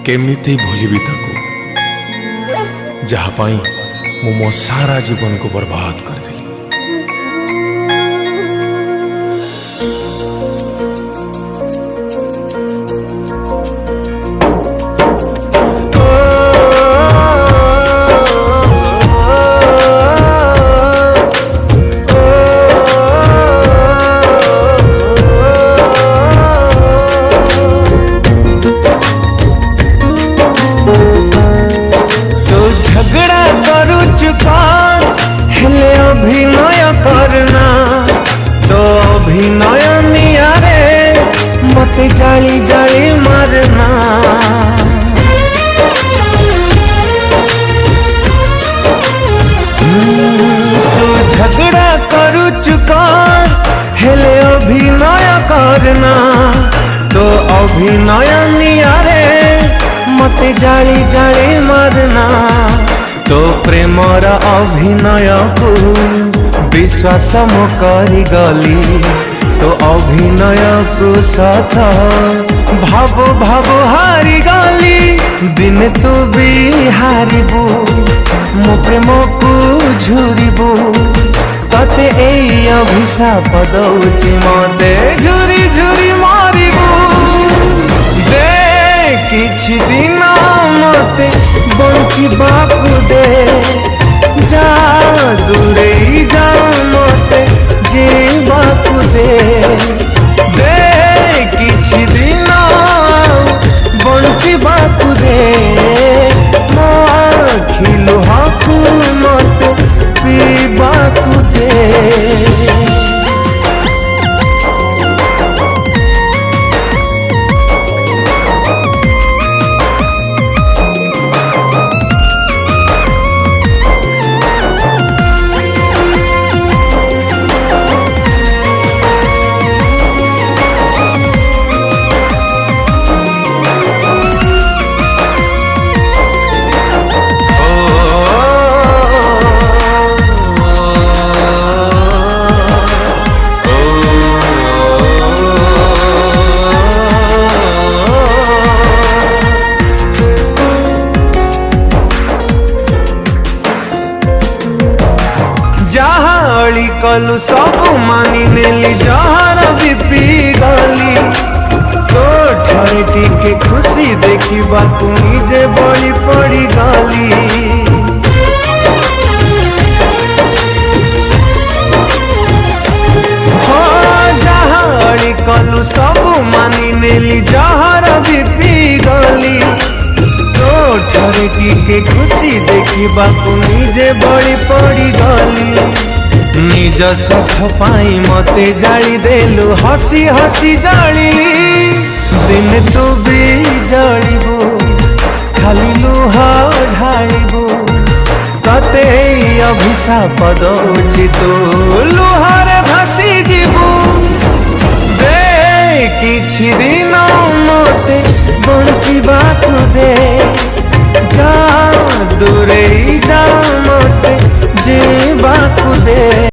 केमिति भूलिबी ताको जहा पाई मु मो सारा जीवन को बर्बाद कर देली। अभिनय करना तो अभिनय नियारे मते जाली जाली मारना। तू झगड़ा करू चुका हेले अभिनय करना तो अभिनय नियारे मते जाली जाली मारना। तो प्रेमर अभिनय को विश्वास मु करी गली तो अभिनय को साथ भावो भावो हारी गली। दिन तू भी हारिबू मो प्रेम को झुरिबू तते एई अभिशाप दउची मते झुरी झुरी मारिबू। दे किछि दिन मते बंचिबाकु दे जा दूरे जा मते जीवाकु दे। दे किछि दिन बंचिबाकु दे मो आखि लुहाकु मते पीबाकु दे। जहाड़ी कलु सब मानी नेली जहार भी पी गली। तो ठाई टिके खुशी देखिबा तू निजे बड़ी पड़ी गली। हाँ जहाड़ी कलु सब मानी नेली जहार भी पी गली। तो ठाई टिके खुशी देखिबा तू निजे बड़ी पड़ी गली। निज स्वार्थ पाई मते जाली देलु हसी हसी जाली। दिन तू भी जलिबू खाली लुह ढालिबू तते अभिशाप दउची तू लुहारे भासी जीवू। दे किछि दिन मते बंचिबाकु दे